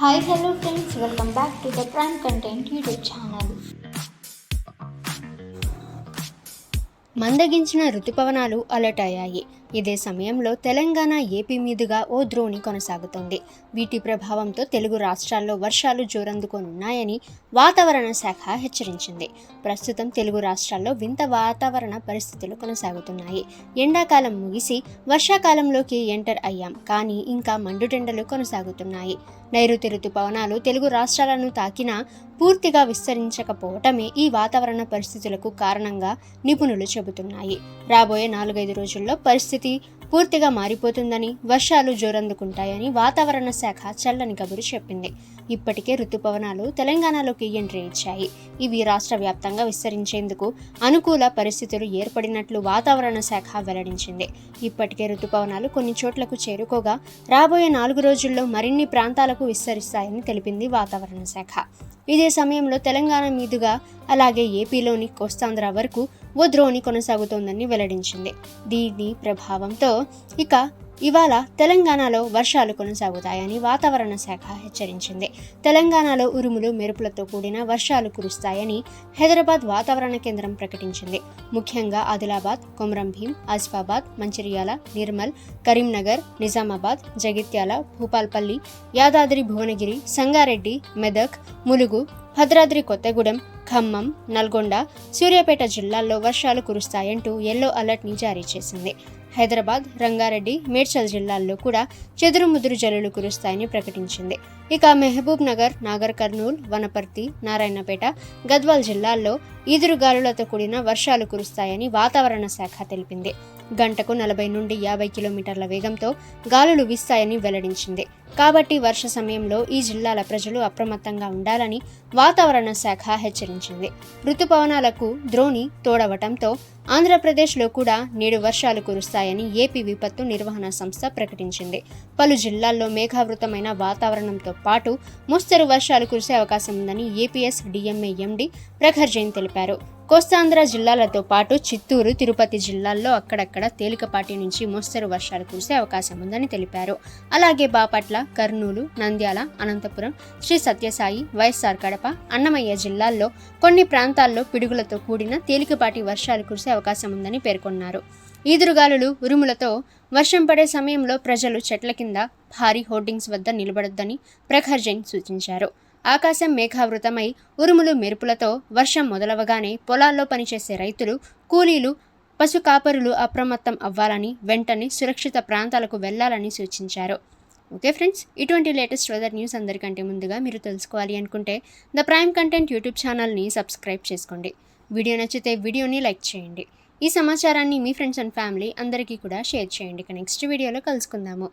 Hi, hello friends, welcome back to the Prime Content YouTube channel. మందగించిన రుతుపవనాలు alert అయ్యాయి. ఇదే సమయంలో తెలంగాణ, ఏపీ మీదుగా ఓ ద్రోణి కొనసాగుతోంది. వీటి ప్రభావంతో తెలుగు రాష్ట్రాల్లో వర్షాలు జోరందుకోనున్నాయని వాతావరణ శాఖ హెచ్చరించింది. ప్రస్తుతం తెలుగు రాష్ట్రాల్లో వింత వాతావరణ పరిస్థితులు కొనసాగుతున్నాయి. ఎండాకాలం ముగిసి వర్షాకాలంలోకి ఎంటర్ అయ్యాం, కానీ ఇంకా మండుటెండలు కొనసాగుతున్నాయి. నైరుతి రుతుపవనాలు తెలుగు రాష్ట్రాలను తాకినా పూర్తిగా విస్తరించకపోవటమే ఈ వాతావరణ పరిస్థితులకు కారణంగా నిపుణులు చెబుతున్నాయి. రాబోయే 4-5 రోజుల్లో పరిస్థితి పూర్తిగా మారిపోతుందని, వర్షాలు జోరందుకుంటాయని వాతావరణ శాఖ చల్లని కబురు చెప్పింది. ఇప్పటికే రుతుపవనాలు తెలంగాణలోకి ఎంట్రీ ఇచ్చాయి. ఇవి రాష్ట్ర వ్యాప్తంగా విస్తరించేందుకు అనుకూల పరిస్థితులు ఏర్పడినట్లు వాతావరణ శాఖ వెల్లడించింది. ఇప్పటికే రుతుపవనాలు కొన్ని చోట్లకు చేరుకోగా రాబోయే 4 రోజుల్లో మరిన్ని ప్రాంతాలకు విస్తరిస్తాయని తెలిపింది వాతావరణ శాఖ. ఇదే సమయంలో తెలంగాణ మీదుగా అలాగే ఏపీలోని కోస్తాంధ్ర వరకు ఓ ద్రోణి కొనసాగుతోందని వెల్లడించింది. దీని ప్రభావంతో ఇవాళ తెలంగాణలో వర్షాలు కొనసాగుతాయని వాతావరణ శాఖ హెచ్చరించింది. తెలంగాణలో ఉరుములు మెరుపులతో కూడిన వర్షాలు కురుస్తాయని హైదరాబాద్ వాతావరణ కేంద్రం ప్రకటించింది. ముఖ్యంగా ఆదిలాబాద్, కొమరంభీం, ఆసిఫాబాద్, మంచిర్యాల, నిర్మల్, కరీంనగర్, నిజామాబాద్, జగిత్యాల, భూపాల్పల్లి, యాదాద్రి భువనగిరి, సంగారెడ్డి, మెదక్, ములుగు, భద్రాద్రి కొత్తగూడెం, ఖమ్మం, నల్గొండ, సూర్యాపేట జిల్లాల్లో వర్షాలు కురుస్తాయంటూ యెల్లో అలర్ట్ని జారీ చేసింది. హైదరాబాద్, రంగారెడ్డి, మేడ్చల్ జిల్లాల్లో కూడా చెదురుముదురు జల్లులు కురుస్తాయని ప్రకటించింది. మహబూబ్ నగర్, నాగర్ కర్నూల్, వనపర్తి, నారాయణపేట, గద్వాల్ జిల్లాల్లో ఈదురుగాలులతో కూడిన వర్షాలు కురుస్తాయని వాతావరణ శాఖ తెలిపింది. గంటకు 40 నుండి 50 కిలోమీటర్ల వేగంతో గాలులు వీస్తాయని వెల్లడించింది. కాబట్టి వర్ష సమయంలో ఈ జిల్లాల ప్రజలు అప్రమత్తంగా ఉండాలని వాతావరణ శాఖ హెచ్చరించింది. రుతుపవనాలకు ద్రోణి తోడవటంతో ఆంధ్రప్రదేశ్లో కూడా నేడు వర్షాలు కురుస్తాయని ఏపీ విపత్తు నిర్వహణ సంస్థ ప్రకటించింది. పలు జిల్లాల్లో మేఘావృతమైన వాతావరణంతో పాటు మోస్తరు వర్షాలు కురిసే అవకాశం ఉందని ఏపీఎస్ డిఎంఏ ఎండి ప్రఖర్ జైన్ తెలిపారు. కోస్తాంధ్ర జిల్లాలతో పాటు చిత్తూరు, తిరుపతి జిల్లాల్లో అక్కడక్కడ తేలికపాటి నుంచి మోస్తరు వర్షాలు కురిసే అవకాశం ఉందని తెలిపారు. అలాగే బాపట్ల, కర్నూలు, నంద్యాల, అనంతపురం, శ్రీ సత్యసాయి, వైఎస్ఆర్ కడప, అన్నమయ్య జిల్లాల్లో కొన్ని ప్రాంతాల్లో పిడుగులతో కూడిన తేలికపాటి వర్షాలు కురిసే అవకాశం ఉందని పేర్కొన్నారు. ఈదురుగాలులు, ఉరుములతో వర్షం పడే సమయంలో ప్రజలు చెట్ల కింద, భారీ హోర్డింగ్స్ వద్ద నిలబడొద్దని ప్రఖర్ జైన్ సూచించారు. ఆకాశం మేఘావృతమై ఉరుములు మెరుపులతో వర్షం మొదలవగానే పొలాల్లో పనిచేసే రైతులు, కూలీలు, పశు కాపరులు అప్రమత్తం అవ్వాలని, వెంటనే సురక్షిత ప్రాంతాలకు వెళ్లాలని సూచించారు. ఓకే ఫ్రెండ్స్, ఇటువంటి లేటెస్ట్ వెదర్ న్యూస్ అందరికంటే ముందుగా మీరు తెలుసుకోవాలి అనుకుంటే ద ప్రైమ్ కంటెంట్ యూట్యూబ్ ఛానల్ని సబ్స్క్రైబ్ చేసుకోండి. వీడియో నచ్చితే వీడియోని లైక్ చేయండి. ఈ సమాచారాన్ని మీ ఫ్రెండ్స్ అండ్ ఫ్యామిలీ అందరికీ కూడా షేర్ చేయండి. నెక్స్ట్ వీడియోలో కలుసుకుందాము.